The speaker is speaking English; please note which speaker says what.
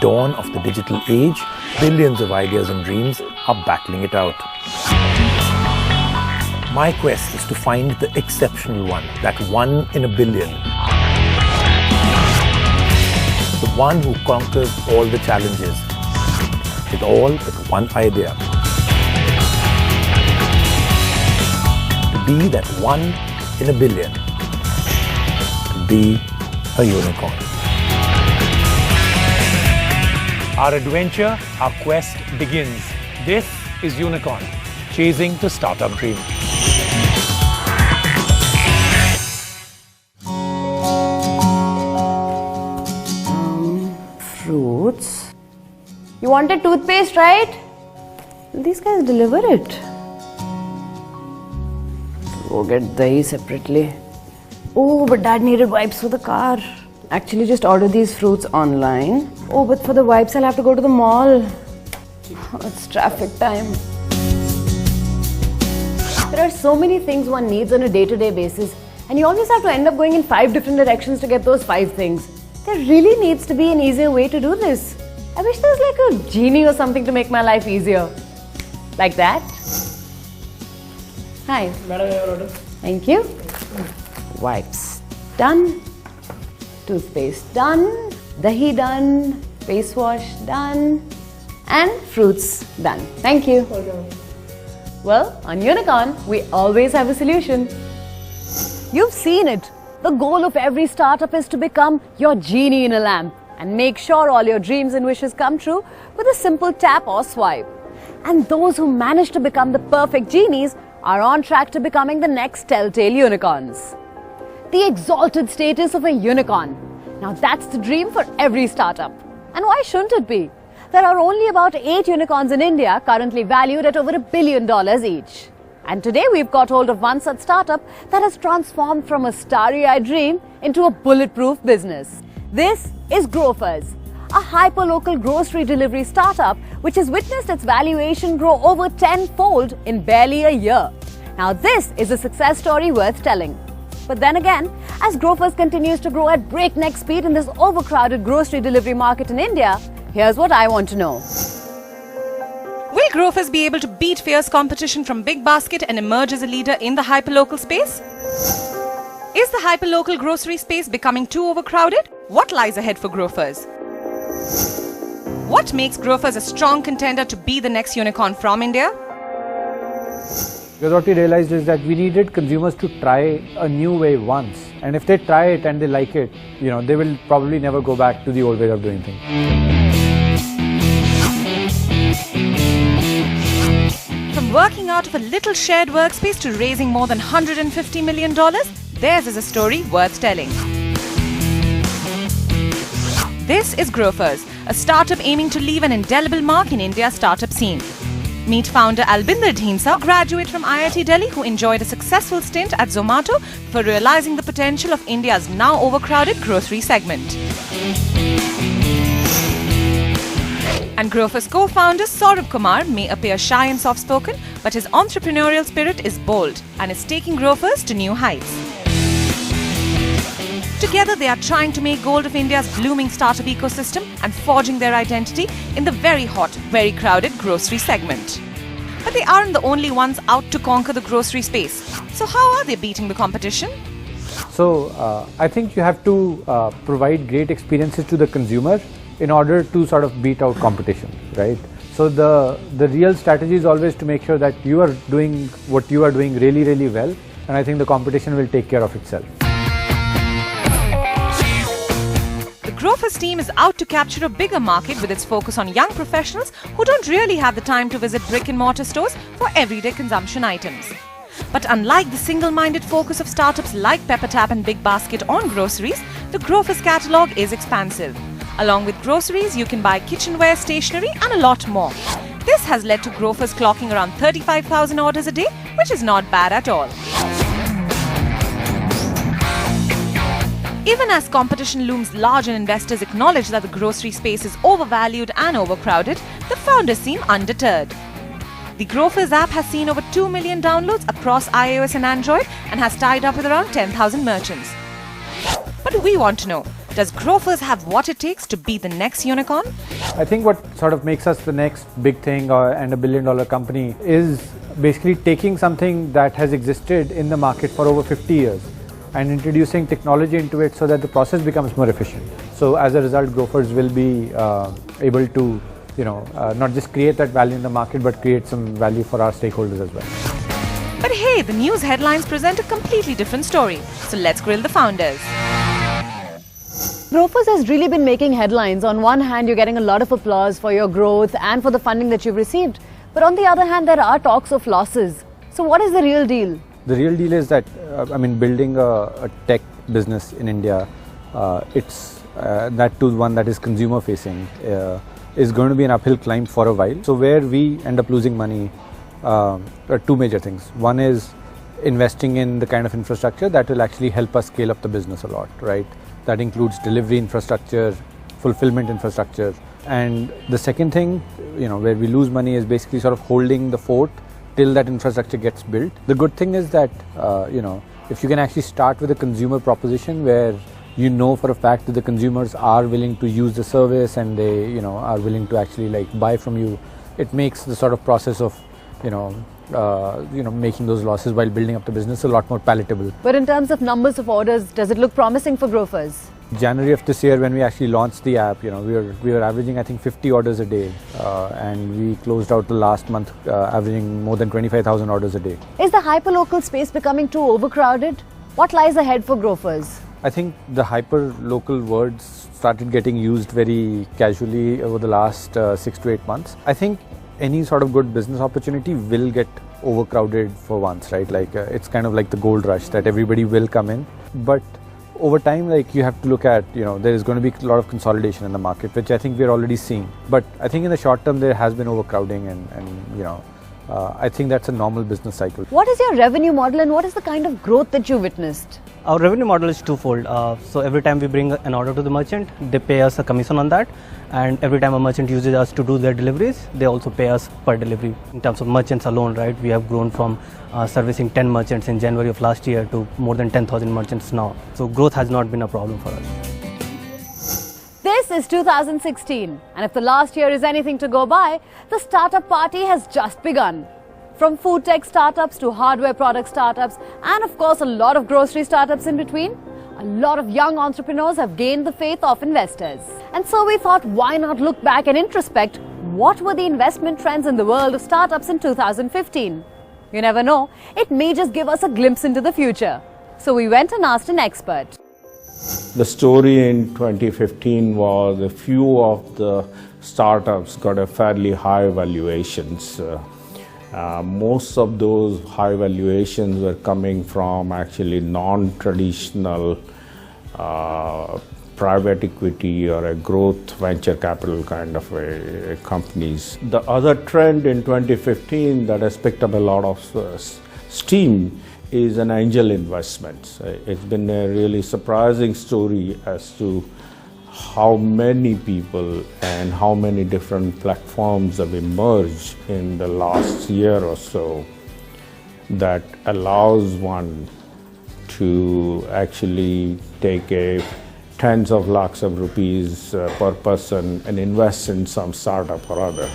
Speaker 1: dawn of the digital age, billions of ideas and dreams are battling it out. My quest is to find the exceptional one, that one in a billion. The one who conquers all the challenges, with all but one idea. To be that one in a billion. To be a unicorn. Our adventure, our quest begins. This is Unicorn, chasing the startup dream.
Speaker 2: Fruits. You wanted toothpaste, right? These guys deliver it. Go get dahi separately. Oh, but Dad needed wipes for the car. Actually, just order these fruits online. Oh, but for the wipes, I'll have to go to the mall. Oh, it's traffic time. There are so many things one needs on a day-to-day basis, and you always have to end up going in 5 different directions to get those 5 things. There really needs to be an easier way to do this. I wish there was like a genie or something to make my life easier. Like that. Hi.
Speaker 3: Madam, your order.
Speaker 2: Thank you. Wipes done. Toothpaste done. Dahi done. Face wash done. And fruits done. Thank you.
Speaker 3: Okay.
Speaker 2: Well, on Unicorn, we always have a solution. You've seen it. The goal of every startup is to become your genie in a lamp and make sure all your dreams and wishes come true with a simple tap or swipe. And those who manage to become the perfect genies are on track to becoming the next telltale unicorns. The exalted status of a unicorn. Now that's the dream for every startup. And why shouldn't it be? There are only about 8 unicorns in India currently valued at over $1 billion each. And today we've got hold of one such startup that has transformed from a starry-eyed dream into a bulletproof business. This is Grofers, a hyperlocal grocery delivery startup which has witnessed its valuation grow over 10-fold in barely a year. Now this is a success story worth telling. But then again, as Grofers continues to grow at breakneck speed in this overcrowded grocery delivery market in India, here's what I want to know.
Speaker 4: Will Grofers be able to beat fierce competition from Big Basket and emerge as a leader in the hyperlocal space? Is the hyperlocal grocery space becoming too overcrowded? What lies ahead for Grofers? What makes Grofers a strong contender to be the next unicorn from India?
Speaker 5: Because what we realized is that we needed consumers to try a new way once. And if they try it and they like it, they will probably never go back to the old way of doing things.
Speaker 4: From working out of a little shared workspace to raising more than $150 million, theirs is a story worth telling. This is Grofers, a startup aiming to leave an indelible mark in India's startup scene. Meet founder Albinder Dheensa, a graduate from IIT Delhi who enjoyed a successful stint at Zomato for realizing the potential of India's now overcrowded grocery segment. And Grofers co-founder Saurabh Kumar may appear shy and soft-spoken, but his entrepreneurial spirit is bold and is taking Grofers to new heights. Together, they are trying to make gold of India's blooming startup ecosystem and forging their identity in the very hot, very crowded grocery segment. But they aren't the only ones out to conquer the grocery space. So how are they beating the competition?
Speaker 5: So I think you have to provide great experiences to the consumer in order to sort of beat out competition, right? So the real strategy is always to make sure that you are doing what you are doing really, really well, and I think the competition will take care of itself.
Speaker 4: The Grofers team is out to capture a bigger market with its focus on young professionals who don't really have the time to visit brick-and-mortar stores for everyday consumption items. But unlike the single-minded focus of startups like Peppertap and Big Basket on groceries, the Grofers catalogue is expansive. Along with groceries, you can buy kitchenware, stationery and a lot more. This has led to Grofers clocking around 35,000 orders a day, which is not bad at all. Even as competition looms large and investors acknowledge that the grocery space is overvalued and overcrowded, the founders seem undeterred. The Grofers app has seen over 2 million downloads across iOS and Android and has tied up with around 10,000 merchants. But we want to know, Does Grofers have what it takes to be the next unicorn?
Speaker 5: I think what sort of makes us the next big thing and a billion-dollar company is basically taking something that has existed in the market for over 50 years and introducing technology into it so that the process becomes more efficient. So as a result, Grofers will be able to, not just create that value in the market, but create some value for our stakeholders as well.
Speaker 4: But hey, the news headlines present a completely different story. So let's grill the founders.
Speaker 2: Grofers has really been making headlines. On one hand, you're getting a lot of applause for your growth and for the funding that you've received. But on the other hand, there are talks of losses. So what is the real deal?
Speaker 5: The real deal is that, building a tech business in India, it's that too one that is consumer facing, is going to be an uphill climb for a while. So where we end up losing money are two major things. One is investing in the kind of infrastructure that will actually help us scale up the business a lot, right? That includes delivery infrastructure, fulfillment infrastructure. And the second thing, where we lose money is basically sort of holding the fort till that infrastructure gets built. The good thing is that, if you can actually start with a consumer proposition where for a fact that the consumers are willing to use the service and they, are willing to actually buy from you, it makes the sort of process of, making those losses while building up the business a lot more palatable.
Speaker 2: But in terms of numbers of orders, does it look promising for Grofers?
Speaker 5: January of this year, when we actually launched the app, we were averaging, I think, 50 orders a day, and we closed out the last month averaging more than 25,000 orders a day.
Speaker 2: Is the hyperlocal space becoming too overcrowded? What lies ahead for Grofers?
Speaker 5: I think the hyper-local words started getting used very casually over the last 6 to 8 months. I think any sort of good business opportunity will get overcrowded for once, right? It's kind of like the gold rush that everybody will come in. But over time, you have to look at, there is going to be a lot of consolidation in the market, which I think we're already seeing. But I think in the short term, there has been overcrowding and I think that's a normal business cycle.
Speaker 2: What is your revenue model and what is the kind of growth that you witnessed?
Speaker 3: Our revenue model is twofold. So every time we bring an order to the merchant, they pay us a commission on that. And every time a merchant uses us to do their deliveries, they also pay us per delivery. In terms of merchants alone, right, we have grown from servicing 10 merchants in January of last year to more than 10,000 merchants now. So growth has not been a problem for us.
Speaker 2: This is 2016, and if the last year is anything to go by, the startup party has just begun. From food tech startups to hardware product startups, and of course a lot of grocery startups in between, a lot of young entrepreneurs have gained the faith of investors. And so we thought, why not look back and introspect what were the investment trends in the world of startups in 2015? You never know, it may just give us a glimpse into the future. So we went and asked an expert.
Speaker 6: The story in 2015 was a few of the startups got a fairly high valuations. Most of those high valuations were coming from actually non-traditional private equity or a growth venture capital kind of companies. The other trend in 2015 that has picked up a lot of steam is an angel investments. It's been a really surprising story as to how many people and how many different platforms have emerged in the last year or so that allows one to actually take tens of lakhs of rupees per person and invest in some startup or other.